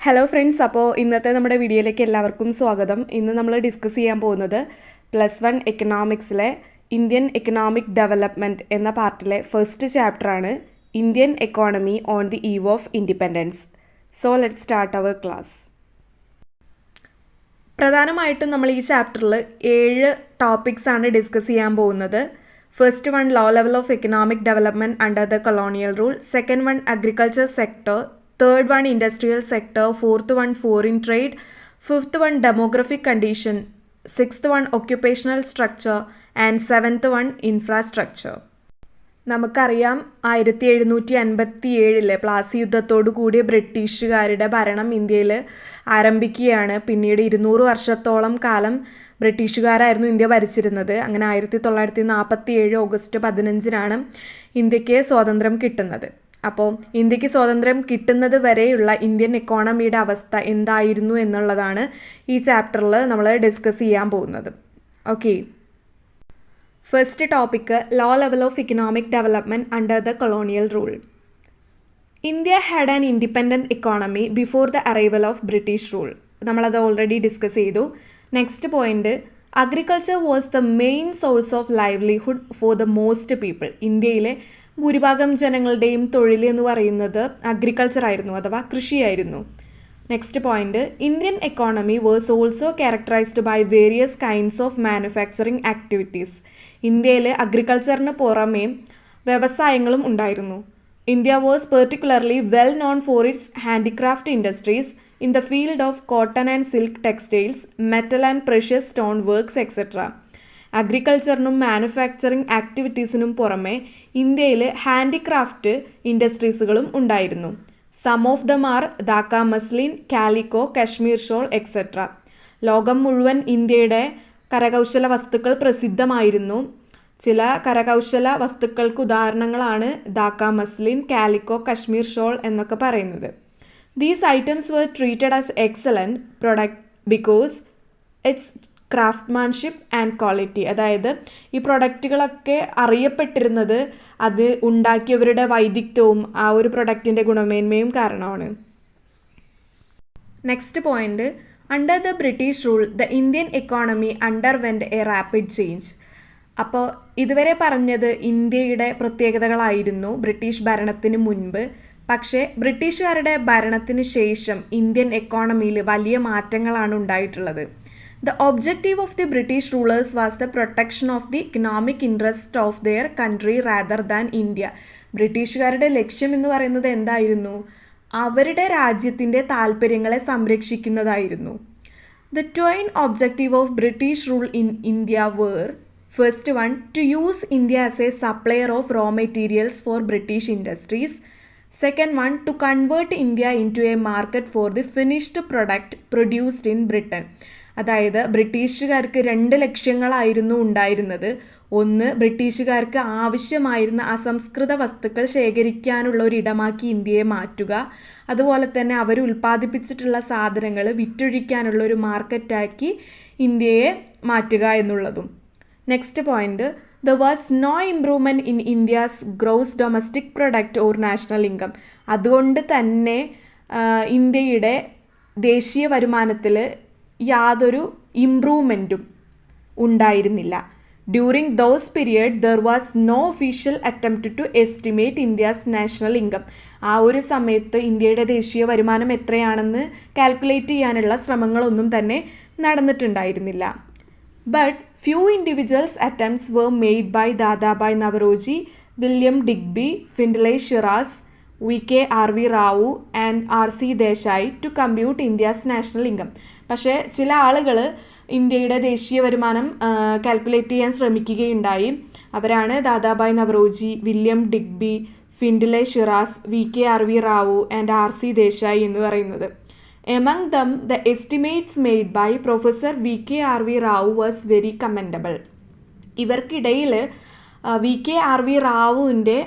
Hello friends, അപ്പോൾ ഇന്നത്തെ നമ്മുടെ വീഡിയോയിലേക്ക് എല്ലാവർക്കും സ്വാഗതം. ഇന്ന് നമ്മൾ ഡിസ്കസ് ചെയ്യാൻ പോകുന്നത് +1 എക്കണോമിക്സിലെ ഇന്ത്യൻ എക്കണോമിക് ഡെവലപ്മെൻറ്റ് എന്ന പാർട്ടിലെ ഫസ്റ്റ് ചാപ്റ്ററാണ് Indian economy on the eve of independence. So let start our class. പ്രധാനമായിട്ടും നമ്മൾ ഈ ചാപ്റ്ററിൽ 7 ടോപ്പിക്സ് ആണ് ഡിസ്കസ് ചെയ്യാൻ പോകുന്നത്. First one low level of economic development under the colonial rule, second one agriculture sector, third one industrial sector, fourth one foreign trade, fifth one demographic condition, sixth one occupational structure and seventh one infrastructure. നമുക്കറിയാം 1757 പ്ലാസി യുദ്ധത്തോടു കൂടി ബ്രിട്ടീഷുകാരുടെ ഭരണം ഇന്ത്യയിൽ ആരംഭിക്കുകയാണ്. പിന്നീട് 200 വർഷത്തോളം കാലം ബ്രിട്ടീഷുകാരായിരുന്നു India ഭരിച്ചിരുന്നത്. അങ്ങനെ 1947 ഓഗസ്റ്റ് 15 ഇന്ത്യക്ക് സ്വാതന്ത്ര്യം കിട്ടുന്നത്. അപ്പോൾ ഇന്ത്യക്ക് സ്വാതന്ത്ര്യം കിട്ടുന്നത് വരെയുള്ള ഇന്ത്യൻ എക്കോണമിയുടെ അവസ്ഥ എന്തായിരുന്നു എന്നുള്ളതാണ് ഈ ചാപ്റ്ററിൽ നമ്മൾ ഡിസ്കസ് ചെയ്യാൻ പോകുന്നത്. Okay, first topic low level of economic development under the colonial rule. India had an independent economy before the arrival of British rule. നമ്മളത് ഓൾറെഡി ഡിസ്കസ് ചെയ്തു. Next point, agriculture was the main source of livelihood for the most people. ഇന്ത്യയിലെ ഭൂരിഭാഗം ജനങ്ങളുടെയും തൊഴിൽ എന്ന് പറയുന്നത് agriculture ആയിരുന്നു, അഥവാ കൃഷിയായിരുന്നു. Next point, Indian economy was also characterised by various kinds of manufacturing activities. ഇന്ത്യയിൽ അഗ്രികൾച്ചറിന് പുറമേ വ്യവസായങ്ങളും ഉണ്ടായിരുന്നു. India was particularly well known for its handicraft industries in the field of cotton and silk textiles, metal and precious stone works etcetera. അഗ്രികൾച്ചറിനും മാനുഫാക്ചറിങ് ആക്ടിവിറ്റീസിനും പുറമെ ഇന്ത്യയിൽ ഹാൻഡിക്രാഫ്റ്റ് ഇൻഡസ്ട്രീസുകളും ഉണ്ടായിരുന്നു. Some of them are Dhaka muslin, calico, Kashmir shawl etcetera. ലോകം മുഴുവൻ ഇന്ത്യയുടെ കരകൗശല വസ്തുക്കൾ പ്രസിദ്ധമായിരുന്നു. ചില കരകൗശല വസ്തുക്കൾക്ക് ഉദാഹരണങ്ങളാണ് Dhaka muslin, calico, Kashmir shawl എന്നൊക്കെ പറയുന്നത്. These items were treated as excellent product because it's craftsmanship and quality. അതായത് ഈ പ്രൊഡക്റ്റുകളൊക്കെ അറിയപ്പെട്ടിരുന്നത് അത് ഉണ്ടാക്കിയവരുടെ വൈദഗ്ധ്യവും ആ ഒരു പ്രൊഡക്റ്റിൻ്റെ ഗുണമേന്മയും കാരണമാണ്. Next point, under the British rule the Indian economy underwent a rapid change. അപ്പോൾ ഇതുവരെ പറഞ്ഞത് ഇന്ത്യയുടെ പ്രത്യേകതകളായിരുന്നു ബ്രിട്ടീഷ് ഭരണത്തിന് മുൻപ്. പക്ഷേ ബ്രിട്ടീഷുകാരുടെ ഭരണത്തിന് ശേഷം ഇന്ത്യൻ എക്കോണമിയിൽ വലിയ മാറ്റങ്ങളാണ് ഉണ്ടായിട്ടുള്ളത്. The objective of the British rulers was the protection of the economic interest of their country rather than India. ബ്രിട്ടീഷുകാരുടെ ലക്ഷ്യം എന്ന് പറയുന്നത് എന്തായിരുന്നു? അവരുടെ രാജ്യത്തിൻ്റെ താല്പര്യങ്ങളെ സംരക്ഷിക്കുന്നതായിരുന്നു. The twin objective of British rule in India were, first one, to use India as a supplier of raw materials for British industries. Second one, to convert India into a market for the finished product produced in Britain. അതായത് ബ്രിട്ടീഷുകാർക്ക് 2 ലക്ഷ്യങ്ങളായിരുന്നു ഉണ്ടായിരുന്നത്. ഒന്ന്, ബ്രിട്ടീഷുകാർക്ക് ആവശ്യമായിരുന്ന അസംസ്കൃത വസ്തുക്കൾ ശേഖരിക്കാനുള്ള ഒരിടമാക്കി ഇന്ത്യയെ മാറ്റുക. അതുപോലെ തന്നെ അവർ ഉൽപ്പാദിപ്പിച്ചിട്ടുള്ള സാധനങ്ങൾ വിറ്റൊഴിക്കാനുള്ള ഒരു മാർക്കറ്റാക്കി ഇന്ത്യയെ മാറ്റുക എന്നുള്ളതും. Next point, there was no improvement in India's gross domestic product or national income. അതുകൊണ്ട് തന്നെ ഇന്ത്യയുടെ ദേശീയ വരുമാനത്തിൽ യാതൊരു ഇംപ്രൂവ്മെൻറ്റും ഉണ്ടായിരുന്നില്ല. During those period there was no official attempt to estimate India's national income. ആ ഒരു സമയത്ത് ഇന്ത്യയുടെ ദേശീയ വരുമാനം എത്രയാണെന്ന് കാൽക്കുലേറ്റ് ചെയ്യാനുള്ള ശ്രമങ്ങളൊന്നും തന്നെ നടന്നിട്ടുണ്ടായിരുന്നില്ല. But few individuals attempts were made by Dadabhai Naoroji, William Digby, Findlay Shirras, VK.R.V. Rao and R.C. Desai to compute India's national income. പക്ഷേ ചില ആളുകൾ ഇന്ത്യയുടെ ദേശീയ വരുമാനം കാൽക്കുലേറ്റ് ചെയ്യാൻ ശ്രമിക്കുകയുണ്ടായി. അവരാണ് Dadabhai Naoroji, William Digby, Findlay Shirras, VK.R.V. Rao and R.C. Desai എന്ന് പറയുന്നത്. Among them the estimates made by professor VK.R.V. Rao was very commendable. ഇവർക്കിടയിൽ VK.R.V. റാവുവിൻ്റെ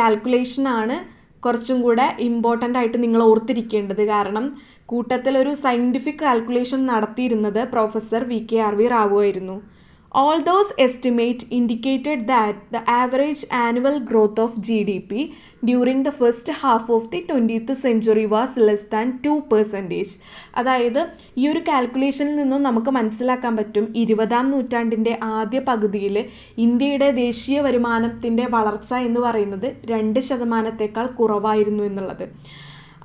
കാൽക്കുലേഷനാണ് കുറച്ചും കൂടെ ഇമ്പോർട്ടൻ്റ് ആയിട്ട് നിങ്ങൾ ഓർത്തിരിക്കേണ്ടത്. കാരണം കൂട്ടത്തിലൊരു സയൻറ്റിഫിക് കാൽക്കുലേഷൻ നടത്തിയിരുന്നത് പ്രൊഫസർ VK.R.V. റാവു ആയിരുന്നു. All those estimates indicated that the average annual growth of GDP during the first half of the 20th century was less than 2%. അതായത് ഈ ഒരു കാൽക്കുലേഷനിൽ നിന്നും നമുക്ക് മനസ്സിലാക്കാൻ പറ്റും 20-ാം നൂറ്റാണ്ടിൻ്റെ ആദ്യ പകുതിയിൽ ഇന്ത്യയുടെ ദേശീയ വരുമാനത്തിൻ്റെ വളർച്ച എന്ന് പറയുന്നത് 2%-ത്തേക്കാൾ കുറവായിരുന്നു എന്നുള്ളത്.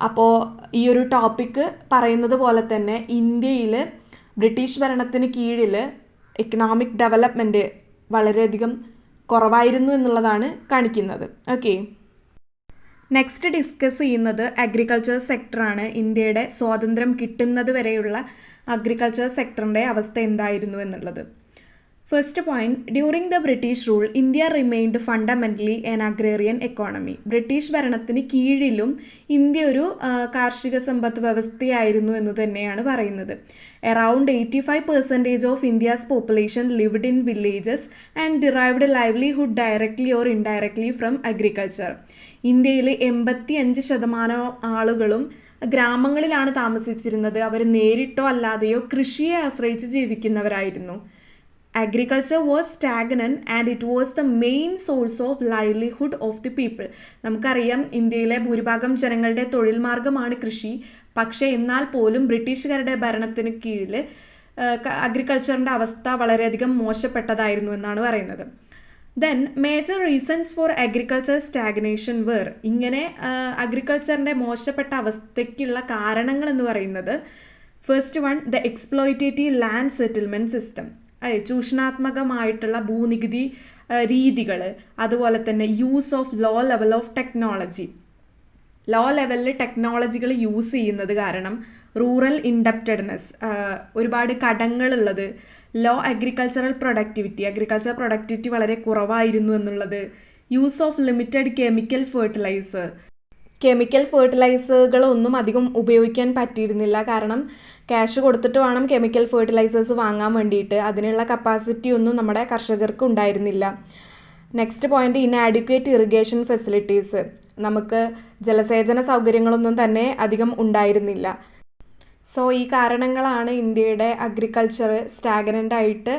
അപ്പോൾ ഈ ഒരു ടോപ്പിക്ക് പറയുന്നത് പോലെ തന്നെ ഇന്ത്യയിൽ ബ്രിട്ടീഷ് ഭരണത്തിന് കീഴിൽ എക്കണോമിക് ഡെവലപ്മെൻറ്റ് വളരെയധികം കുറവായിരുന്നു എന്നുള്ളതാണ് കാണിക്കുന്നത്. ഓക്കെ, നെക്സ്റ്റ് ഡിസ്കസ് ചെയ്യുന്നത് അഗ്രികൾച്ചർ സെക്ടറാണ്. ഇന്ത്യയുടെ സ്വാതന്ത്ര്യം കിട്ടുന്നത് വരെയുള്ള അഗ്രികൾച്ചർ സെക്ടറിൻ്റെ അവസ്ഥ എന്തായിരുന്നു എന്നുള്ളത്. First point, during the British rule India remained fundamentally an agrarian economy. British ഭരണത്തിന് കീഴിലും ഇന്ത്യ ഒരു കാർഷിക സമ്പദ് വ്യവസ്ഥയായിരുന്നു എന്ന് തന്നെയാണ് പറയുന്നത്. Around 85% of India's population lived in villages and derived livelihood directly or indirectly from agriculture. ഇന്ത്യയിൽ 85% ആളുകളും ഗ്രാമങ്ങളിലാണ് താമസിച്ചിരുന്നത്. അവർ നേരിട്ടോ അല്ലാതെയോ കൃഷിയെ ആശ്രയിച്ച് ജീവിക്കുന്നവരായിരുന്നു. Agriculture was stagnant and it was the main source of livelihood of the people. നമുക്കറിയാം ഇന്ത്യയിലെ ഭൂരിഭാഗം ജനങ്ങളുടെ തൊഴിൽ മാർഗമാണ് കൃഷി. പക്ഷേ എന്നാൽ പോലും ബ്രിട്ടീഷുകാരുടെ ഭരണത്തിന് കീഴിൽ അഗ്രികൾച്ചറിൻ്റെ അവസ്ഥ വളരെയധികം മോശപ്പെട്ടതായിരുന്നു എന്നാണ് പറയുന്നത്. Then major reasons for agriculture stagnation were. ഇങ്ങനെ അഗ്രികൾച്ചറിൻ്റെ മോശപ്പെട്ട അവസ്ഥയ്ക്കുള്ള കാരണങ്ങൾ എന്ന് പറയുന്നത്, first one, the exploitative land settlement system. ചൂഷണാത്മകമായിട്ടുള്ള ഭൂനികുതി രീതികൾ, അതുപോലെ തന്നെ use of low level of technology. Low ലെവലിൽ ടെക്നോളജികൾ യൂസ് ചെയ്യുന്നത് കാരണം റൂറൽ ഇൻഡപ്റ്റഡ്നെസ്, ഒരുപാട് കടങ്ങളുള്ളത്, ലോ അഗ്രികൾച്ചർ പ്രൊഡക്ടിവിറ്റി വളരെ കുറവായിരുന്നു എന്നുള്ളത്, യൂസ് ഓഫ് ലിമിറ്റഡ് കെമിക്കൽ ഫെർട്ടിലൈസറുകളൊന്നും അധികം ഉപയോഗിക്കാൻ പറ്റിയിരുന്നില്ല. കാരണം ക്യാഷ് കൊടുത്തിട്ട് വേണം കെമിക്കൽ ഫെർട്ടിലൈസേഴ്സ് വാങ്ങാൻ വേണ്ടിയിട്ട്. അതിനുള്ള കപ്പാസിറ്റി ഒന്നും നമ്മുടെ കർഷകർക്ക് ഉണ്ടായിരുന്നില്ല. Next point, inadequate irrigation facilities. നമുക്ക് ജലസേചന സൗകര്യങ്ങളൊന്നും തന്നെ അധികം ഉണ്ടായിരുന്നില്ല. സോ ഈ കാരണങ്ങളാണ് ഇന്ത്യയുടെ അഗ്രികൾച്ചർ സ്റ്റാഗ്നൻ്റ് ആയിട്ട്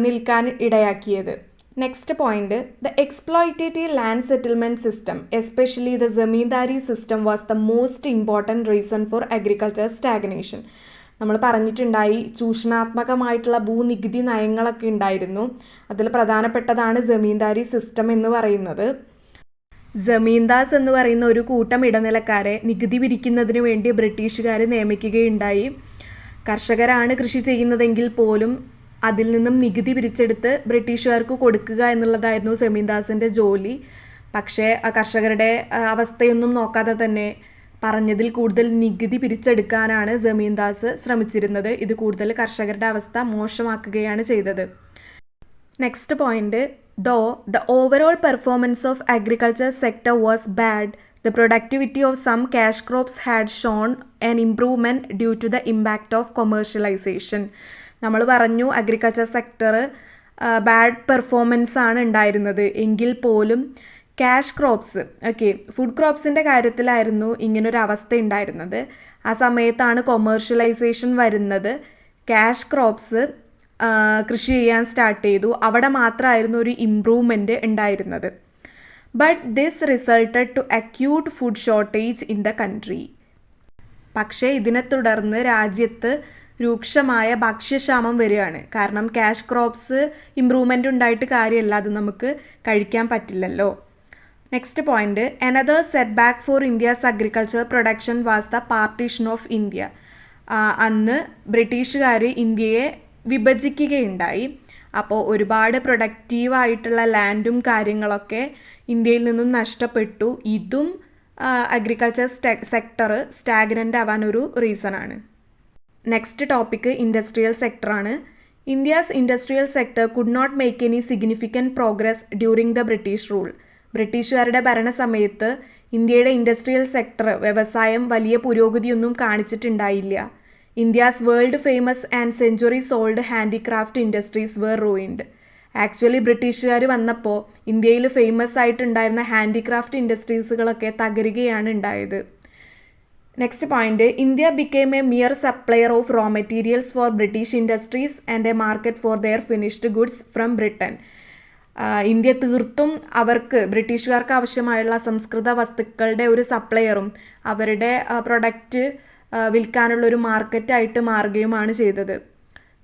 നിൽക്കാൻ ഇടയാക്കിയത്. Next point, the exploitative land settlement system, especially the zamindari system was the most important reason for agriculture stagnation. നമ്മൾ പറഞ്ഞിട്ടുണ്ടായി ചൂഷണാത്മകമായിട്ടുള്ള ഭൂനികുതി നയങ്ങളൊക്കെ ഉണ്ടായിരുന്നു. അതിൽ പ്രധാനപ്പെട്ടതാണ് ജമീന്ദാരി സിസ്റ്റം എന്ന് പറയുന്നത്. ജമീന്ദാസ് എന്ന് പറയുന്ന ഒരു കൂട്ടം ഇടനിലക്കാരെ നികുതി പിരിക്കുന്നതിന് വേണ്ടി ബ്രിട്ടീഷുകാർ നിയമിക്കുകയുണ്ടായി. കർഷകരാണ് കൃഷി ചെയ്യുന്നതെങ്കിൽ പോലും അതിൽ നിന്നും നികുതി പിരിച്ചെടുത്ത് ബ്രിട്ടീഷുകാർക്ക് കൊടുക്കുക എന്നുള്ളതായിരുന്നു ജമീന്ദാസിൻ്റെ ജോലി. പക്ഷേ കർഷകരുടെ അവസ്ഥയൊന്നും നോക്കാതെ തന്നെ പറഞ്ഞതിൽ കൂടുതൽ നികുതി പിരിച്ചെടുക്കാനാണ് ജമീന്ദാസ് ശ്രമിച്ചിരുന്നത്. ഇത് കൂടുതൽ കർഷകരുടെ അവസ്ഥ മോശമാക്കുകയാണ് ചെയ്തത്. Next point, though the overall performance of agriculture sector was bad, the productivity of some cash crops had shown an improvement due to the impact of commercialisation. നമ്മൾ പറഞ്ഞു അഗ്രികൾച്ചർ സെക്ടർ ബാഡ് പെർഫോമൻസ് ആണ് ഉണ്ടായിരുന്നത്. എങ്കിൽ പോലും cash crops, food ക്രോപ്സിൻ്റെ കാര്യത്തിലായിരുന്നു ഇങ്ങനൊരു അവസ്ഥ ഉണ്ടായിരുന്നത്. ആ സമയത്താണ് കൊമേഴ്ഷ്യലൈസേഷൻ വരുന്നത്. ക്യാഷ് ക്രോപ്സ് കൃഷി ചെയ്യാൻ സ്റ്റാർട്ട് ചെയ്തു. അവിടെ മാത്രമായിരുന്നു ഒരു ഇംപ്രൂവ്മെൻറ്റ് ഉണ്ടായിരുന്നത്. But this resulted to acute food shortage in the country. പക്ഷേ ഇതിനെ തുടർന്ന് രാജ്യത്ത് രൂക്ഷമായ ഭക്ഷ്യക്ഷാമം വരികയാണ്. കാരണം ക്യാഷ് ക്രോപ്സ് ഇംപ്രൂവ്മെൻ്റ് ഉണ്ടായിട്ട് കാര്യമല്ല, അത് നമുക്ക് കഴിക്കാൻ പറ്റില്ലല്ലോ. Next point, another set back for India's agriculture production was the partition of India. അന്ന് ബ്രിട്ടീഷുകാർ ഇന്ത്യയെ വിഭജിക്കുകയുണ്ടായി. അപ്പോൾ ഒരുപാട് പ്രൊഡക്റ്റീവായിട്ടുള്ള ലാൻഡും കാര്യങ്ങളൊക്കെ ഇന്ത്യയിൽ നിന്നും നഷ്ടപ്പെട്ടു. ഇതും അഗ്രികൾച്ചർ സെക്ടർ സ്റ്റാഗ്നൻ്റ് ആവാൻ ഒരു റീസണാണ്. നെക്സ്റ്റ് ടോപ്പിക്ക് ഇൻഡസ്ട്രിയൽ സെക്ടറാണ്. India's industrial sector could not make any significant progress during the British rule. ബ്രിട്ടീഷുകാരുടെ ഭരണസമയത്ത് ഇന്ത്യയുടെ ഇൻഡസ്ട്രിയൽ സെക്ടർ വ്യവസായം വലിയ പുരോഗതിയൊന്നും കാണിച്ചിട്ടുണ്ടായില്ല. India's world famous and centuries old handicraft industries were ruined. Actually ബ്രിട്ടീഷുകാർ വന്നപ്പോൾ ഇന്ത്യയിൽ ഫേമസ് ആയിട്ടുണ്ടായിരുന്ന ഹാൻഡിക്രാഫ്റ്റ് ഇൻഡസ്ട്രീസുകളൊക്കെ തകരുകയാണ് ഉണ്ടായത്. Next point, India became a mere supplier of raw materials for British industries and a market for their finished goods from Britain. India തീർത്തും അവർക്ക് ബ്രിട്ടീഷുകാർക്ക് ആവശ്യമായുള്ള അസംസ്കൃത വസ്തുക്കളുടെ ഒരു സപ്ലയറും അവരുടെ പ്രൊഡക്റ്റ് വിൽക്കാനുള്ള ഒരു മാർക്കറ്റായിട്ട് മാറുകയുമാണ് ചെയ്തത്.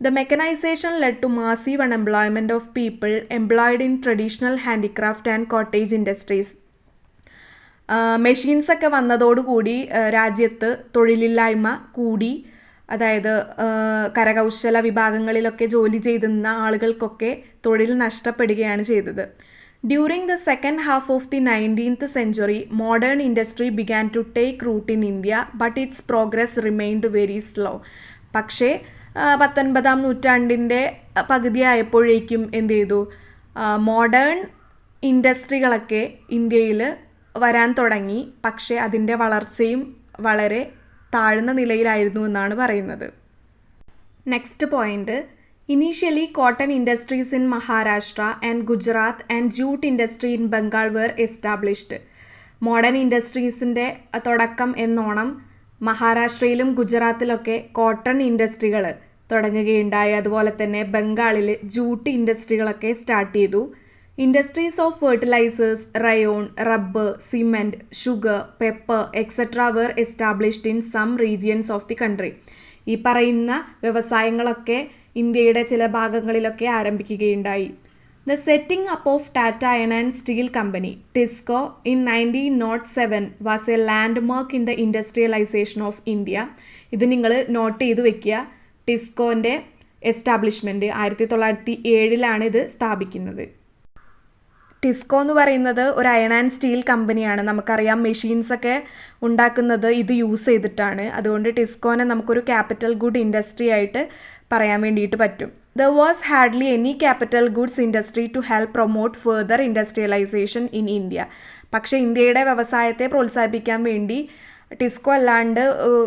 The mechanization led to massive unemployment of people employed in traditional handicraft and cottage industries. മെഷീൻസൊക്കെ വന്നതോടുകൂടി രാജ്യത്ത് തൊഴിലില്ലായ്മ കൂടി. അതായത് കരകൗശല വിഭാഗങ്ങളിലൊക്കെ ജോലി ചെയ്തിരുന്ന ആളുകൾക്കൊക്കെ തൊഴിൽ നഷ്ടപ്പെടുകയാണ് ചെയ്തത്. During the second half of the 19th century, modern industry began to take root in India, but its progress remained very slow. പക്ഷേ 19ാം നൂറ്റാണ്ടിൻ്റെ പകുതിയായപ്പോഴേക്കും എന്ത് ചെയ്തു, മോഡേൺ ഇൻഡസ്ട്രികളൊക്കെ ഇന്ത്യയിൽ വരാൻ തുടങ്ങി. പക്ഷേ അതിൻ്റെ വളർച്ചയും വളരെ താഴ്ന്ന നിലയിലായിരുന്നു എന്നാണ് പറയുന്നത്. Next point, initially cotton industries in Maharashtra and Gujarat and jute industry in Bengal were established. Modern ഇൻഡസ്ട്രീസിൻ്റെ തുടക്കം എന്നോണം മഹാരാഷ്ട്രയിലും ഗുജറാത്തിലൊക്കെ കോട്ടൺ ഇൻഡസ്ട്രികൾ തുടങ്ങുകയുണ്ടായി. അതുപോലെ തന്നെ ബംഗാളിൽ ജൂട്ട് ഇൻഡസ്ട്രികളൊക്കെ സ്റ്റാർട്ട് ചെയ്തു. Industries of fertilisers, rayon, rubber, cement, sugar, paper etcetera were established in some regions of the country. ഈ പറയുന്ന വ്യവസായങ്ങളൊക്കെ ഇന്ത്യയുടെ ചില ഭാഗങ്ങളിലൊക്കെ ആരംഭിക്കുകയുണ്ടായി. The setting up of Tata iron and steel company TISCO in 1907 was a landmark in the industrialisation of India. ഇത് നിങ്ങൾ not ചെയ്ത് വെക്കുക. ടിസ്കോൻ്റെ എസ്റ്റാബ്ലിഷ്മെൻറ്റ് 1907 ഇത് സ്ഥാപിക്കുന്നത്. ടിസ്കോ എന്ന് പറയുന്നത് ഒരു അയൺ ആൻഡ് സ്റ്റീൽ കമ്പനിയാണ്. നമുക്കറിയാം മെഷീൻസൊക്കെ ഉണ്ടാക്കുന്നത് ഇത് യൂസ് ചെയ്തിട്ടാണ്. അതുകൊണ്ട് ടിസ്കോനെ നമുക്കൊരു ക്യാപിറ്റൽ ഗുഡ് ഇൻഡസ്ട്രി ആയിട്ട് പറയാൻ വേണ്ടിയിട്ട് പറ്റും. There was hardly any capital goods industry to help promote further industrialization in India. പക്ഷേ ഇന്ത്യയുടെ വ്യവസായത്തെ പ്രോത്സാഹിപ്പിക്കാൻ വേണ്ടി ടിസ്കോ അല്ലാണ്ട്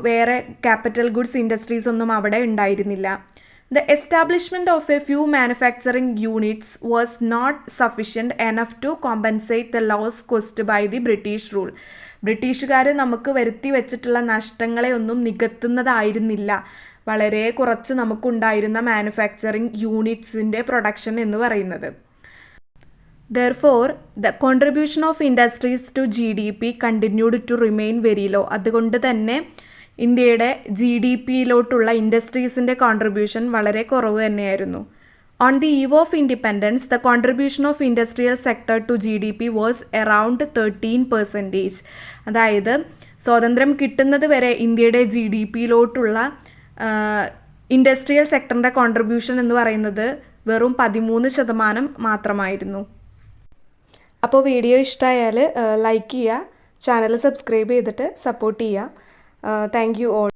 വേറെ ക്യാപിറ്റൽ ഗുഡ്സ് ഇൻഡസ്ട്രീസ് ഒന്നും അവിടെ ഉണ്ടായിരുന്നില്ല. The establishment of a few manufacturing units was not sufficient enough to compensate the loss caused by the British rule. ബ്രിട്ടീഷുകാർ നമുക്ക് വരുത്തി വെച്ചിട്ടുള്ള നഷ്ടങ്ങളെ ഒന്നും നികത്തുന്നതായിരുന്നില്ല. വളരെ കുറച്ച് നമുക്കുണ്ടായിരുന്ന മാനുഫാക്ചറിങ് യൂണിറ്റ്സിൻ്റെ പ്രൊഡക്ഷൻ എന്ന് പറയുന്നത്. Therefore, the contribution of industries to GDP continued to remain very low. അതുകൊണ്ട് തന്നെ ഇന്ത്യയുടെ GDPയിലോട്ടുള്ള ഇൻഡസ്ട്രീസിൻ്റെ കോൺട്രിബ്യൂഷൻ വളരെ കുറവ് തന്നെയായിരുന്നു. On the eve of independence, the contribution of industrial sector to GDP was around 13%. അതായത് സ്വാതന്ത്ര്യം കിട്ടുന്നത് വരെ ഇന്ത്യയുടെ GDPയിലോട്ടുള്ള ഇൻഡസ്ട്രിയൽ സെക്ടറിൻ്റെ കോൺട്രിബ്യൂഷൻ എന്ന് പറയുന്നത് വെറും 13% മാത്രമായിരുന്നു. അപ്പോൾ വീഡിയോ ഇഷ്ടമായാൽ ലൈക്ക് ചെയ്യുക, ചാനൽ സബ്സ്ക്രൈബ് ചെയ്തിട്ട് സപ്പോർട്ട് ചെയ്യുക. Thank you all.